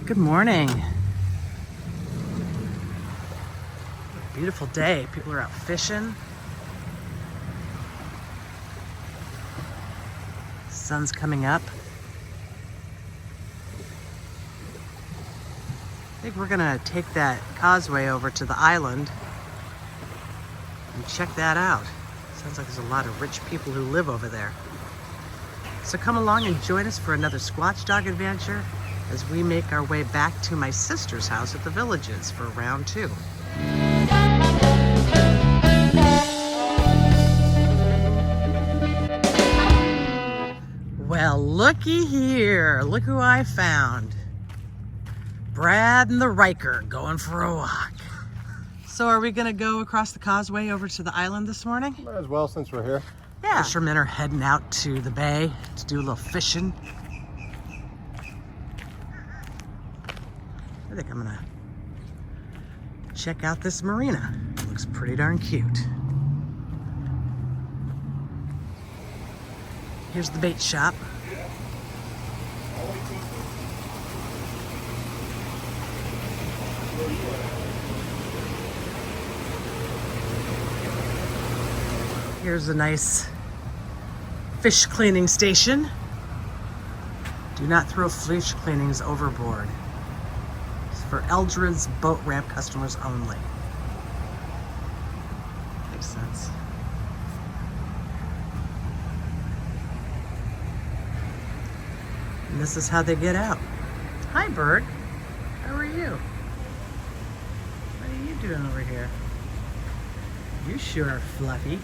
Good morning. Beautiful day. People are out fishing. Sun's coming up. I think we're gonna take that causeway over to the island and check that out. Sounds like there's a lot of rich people who live over there. So come along and join us for another SqWatch Dog adventure as we make our way back to my sister's house at the Villages for round 2. Well, looky here. Look who I found. Brad and the Riker going for a walk. So are we gonna go across the causeway over to the island this morning? Might as well, since we're here. Yeah. Fishermen are heading out to the bay to do a little fishing. I think I'm gonna check out this marina. It looks pretty darn cute. Here's the bait shop. Here's a nice fish cleaning station. Do not throw fish cleanings overboard. It's for Eldred's boat ramp customers only. Makes sense. And this is how they get out. Hi, bird. How are you? What are you doing over here? You sure are fluffy.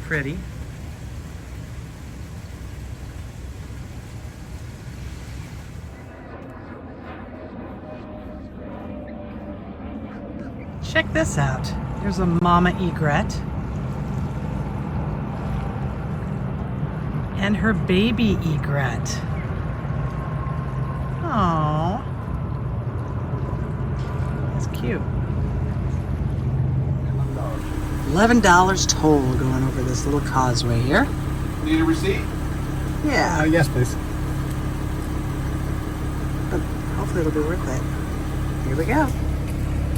Pretty. Check this out. Here's a mama egret and her baby egret. Aww. That's cute. $11 toll going over this little causeway here. Need a receipt? Yeah. Yes, please. But hopefully it'll be worth it. Here we go.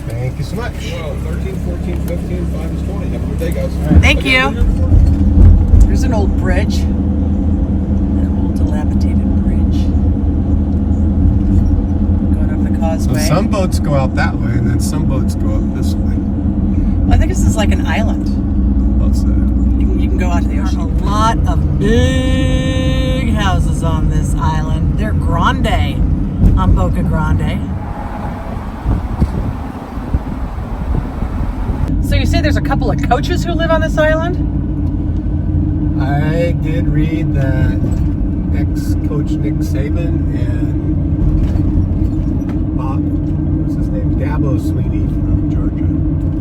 Thank you so much. Well, 13, 14, 15, 5 is 20. Have a good day, guys. Right. Thank you. There's an old bridge. An old dilapidated bridge. Going over the causeway. So some boats go out that way, and then some boats go up this way. I think this is like an island. What's that? You can go out to the ocean. A lot of big houses on this island. They're grande on Boca Grande. So you say there's a couple of coaches who live on this island? I did read that ex-coach Nick Saban and Bob, what's his name? Gabo Sweeney from Georgia.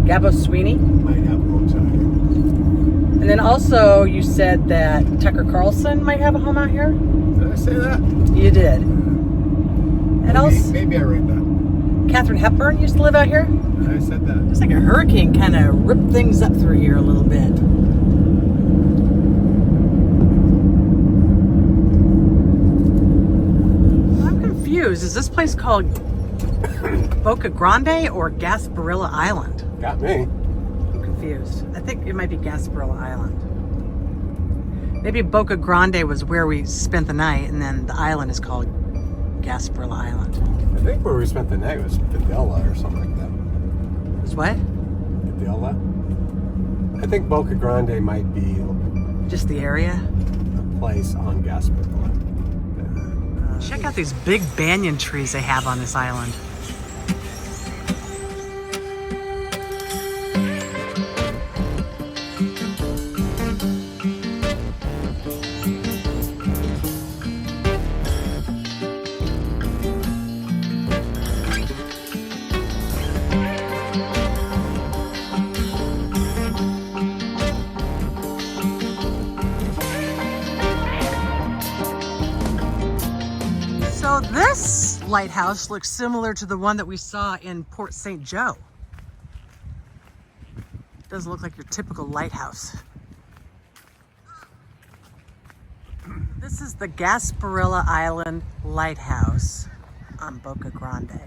Gabo Sweeney? Might have homes out here. And then also you said that Tucker Carlson might have a home out here? Did I say that? You did. And also, maybe I read that. Katharine Hepburn used to live out here? I said that. It's like a hurricane kind of ripped things up through here a little bit. I'm confused. Is this place called Boca Grande or Gasparilla Island? Got me. I'm confused. I think it might be Gasparilla Island. Maybe Boca Grande was where we spent the night, and then the island is called Gasparilla Island. I think where we spent the night was Padilla or something like that. Is what? Padilla? I think Boca Grande might be Just the area? a place on Gasparilla. Check out these big banyan trees they have on this island. So this lighthouse looks similar to the one that we saw in Port St. Joe. Doesn't look like your typical lighthouse. This is the Gasparilla Island Lighthouse. on Boca Grande.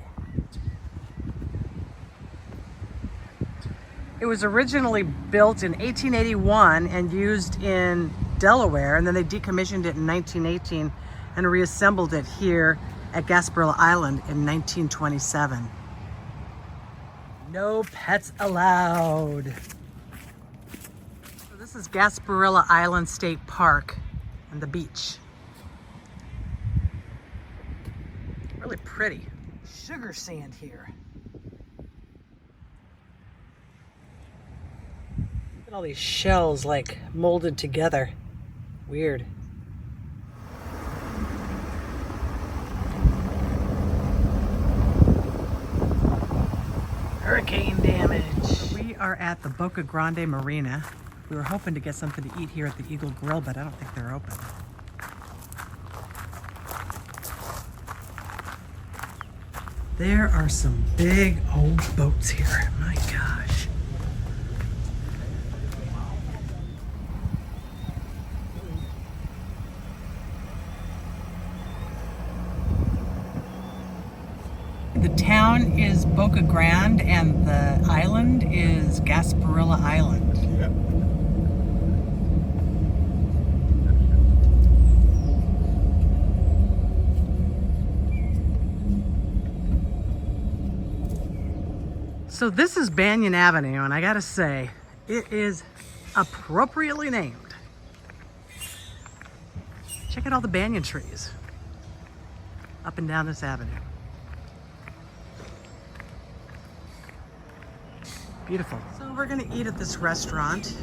It was originally built in 1881 and used in Delaware, and then they decommissioned it in 1918 and reassembled it here at Gasparilla Island in 1927. No pets allowed. So this is Gasparilla Island State Park and the beach. Really pretty. Sugar sand here. Look at all these shells like molded together. Weird. Hurricane damage. We are at the Boca Grande Marina. We were hoping to get something to eat here at the Eagle Grill, but I don't think they're open. There are some big old boats here. My gosh. The town is Boca Grande and the island is Gasparilla Island. Yep. So this is Banyan Avenue, and I gotta say, it is appropriately named. Check out all the banyan trees up and down this avenue. Beautiful. So we're gonna eat at this restaurant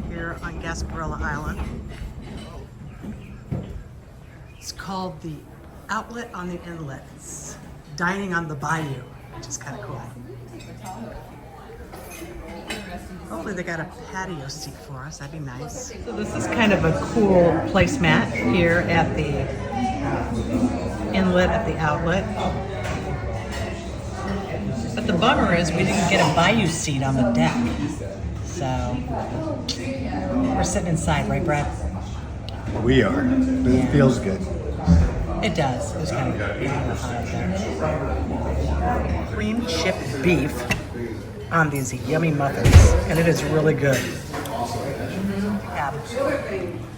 here on Gasparilla Island. It's called the Outlet on the Inlet. It's dining on the bayou, which is kind of cool. Hopefully they got a patio seat for us. That'd be nice. So this is kind of a cool placemat here at the inlet at the outlet. But the bummer is we didn't get a bayou seat on the deck. So we're sitting inside, right, Brad? We are, but it feels good. It does. It was kind of hot up there. Cream chip beef on these yummy muffins, and it is really good.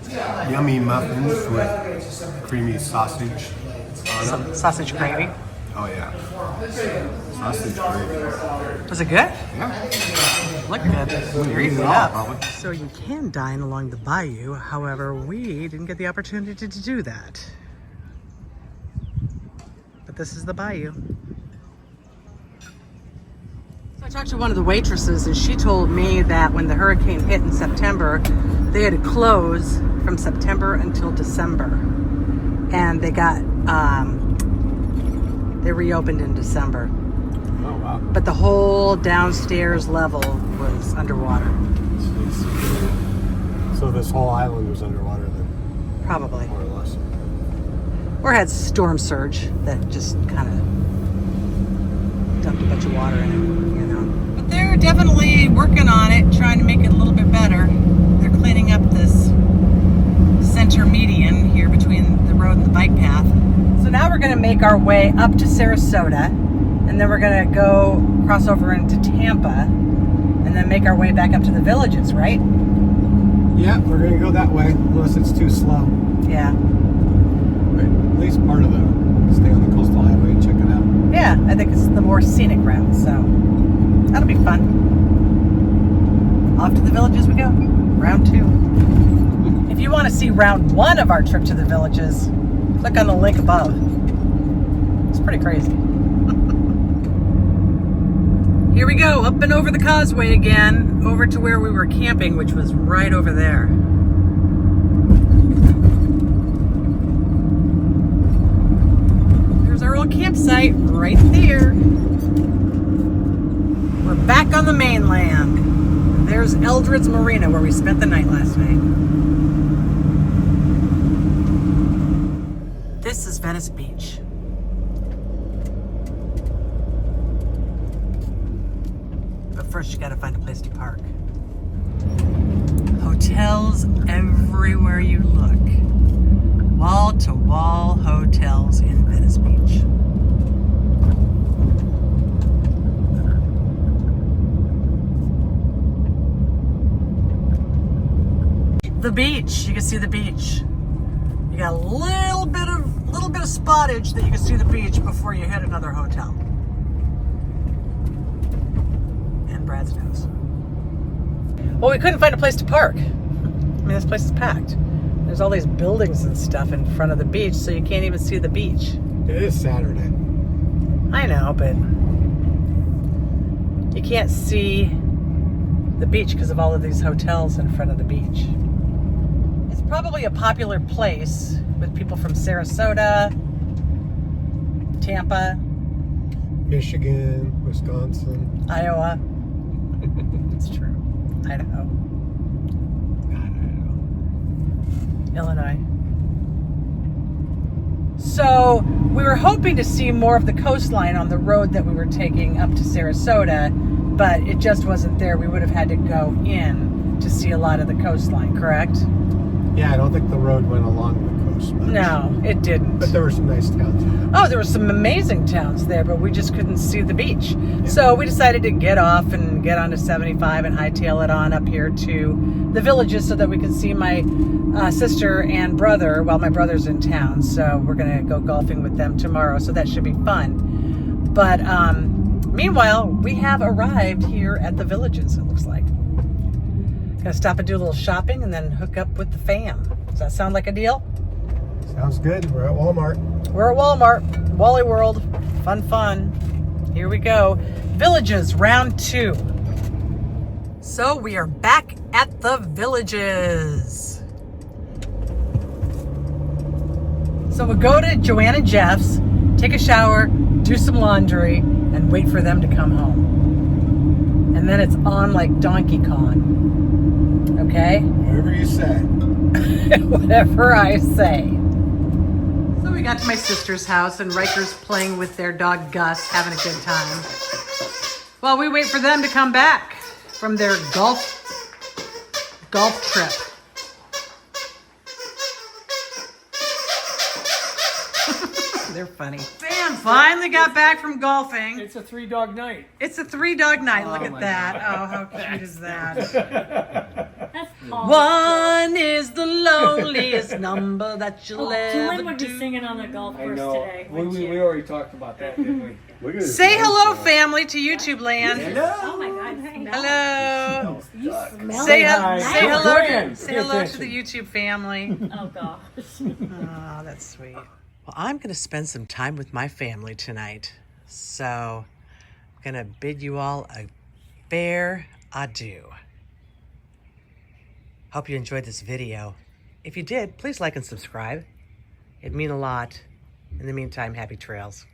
Yeah. Yummy muffins with creamy sausage on them. Some sausage gravy. Oh yeah, sausage gravy. Was it good? Yeah. Looked good. You're eating it all, up. probably. So you can dine along the bayou. However, we didn't get the opportunity to do that. But this is the bayou. So I talked to one of the waitresses, and she told me that when the hurricane hit in September, they had to close from September until December. And they got, they reopened in December. Oh wow. But the whole downstairs level was underwater. So this whole island was underwater then, Probably. more or less. Or had storm surge that just kind of dumped a bunch of water in it, you know. But they're definitely working on it, trying to make it a little bit better. They're cleaning up this center median here between the road and the bike path. So now we're going to make our way up to Sarasota, and then we're going to go cross over into Tampa, and then make our way back up to the villages, right? Yeah, we're gonna go that way unless it's too slow. Yeah. But at least part of the stay on the coastal highway and check it out. Yeah, I think it's the more scenic route, so that'll be fun. Off to the villages we go. Round 2. If you want to see round 1 of our trip to the villages, click on the link above. It's pretty crazy. Here we go, up and over the causeway again, over to where we were camping, which was right over there. There's our old campsite right there. We're back on the mainland. There's Eldred's Marina, where we spent the night last night. This is Venice Beach. But first you gotta find a place to park. Hotels everywhere you look. Wall-to-wall hotels in Venice Beach. beach. You can see the beach. You got a little bit of spottage that you can see the beach before you hit another hotel. And Brad's nose. Well, we couldn't find a place to park. I mean, this place is packed. There's all these buildings and stuff in front of the beach, so you can't even see the beach. It is Saturday. I know, but you can't see the beach because of all of these hotels in front of the beach. It's probably a popular place with people from Sarasota, Tampa, Michigan, Wisconsin, Iowa. It's true. Idaho. Illinois. So we were hoping to see more of the coastline on the road that we were taking up to Sarasota, but it just wasn't there. We would have had to go in to see a lot of the coastline, correct? Yeah, I don't think the road went along the coast much. No, it didn't. But there were some nice towns. Oh, there were some amazing towns there, but we just couldn't see the beach. Yeah. So we decided to get off and get onto 75 and hightail it on up here to the villages so that we could see my sister and brother while my brother's in town. So we're going to go golfing with them tomorrow, so that should be fun. But meanwhile, we have arrived here at the villages, it looks like. Gonna stop and do a little shopping and then hook up with the fam. Does that sound like a deal? Sounds good. We're at Walmart. We're at Walmart. Wally World. Fun. Here we go. Villages, round 2. So we are back at the villages. So we'll go to Joanne and Jeff's, take a shower, do some laundry, and wait for them to come home. And then it's on like Donkey Kong. Okay? Whatever you say. Whatever I say. So we got to my sister's house and Riker's playing with their dog Gus, having a good time. While we wait for them to come back from their golf trip. They're funny. Bam! Finally got back from golfing. It's a 3-dog night. It's a 3-dog night. Look at that. God. Oh, how cute is that? That's awesome. 1 is the loneliest number that you'll ever Jolynn would be do. singing on the golf I course know. today. wouldn't We you? already talked about that, didn't we? Look at this Say nice hello, dog. family, to YouTube land. Oh my God! Hello. You smell Say, it. hi. say Go hello. Grand. Say Pay hello to attention. the YouTube family. Oh gosh. Oh, that's sweet. Well, I'm going to spend some time with my family tonight. So I'm going to bid you all a fair adieu. Hope you enjoyed this video. If you did, please like and subscribe. It'd mean a lot. In the meantime, happy trails.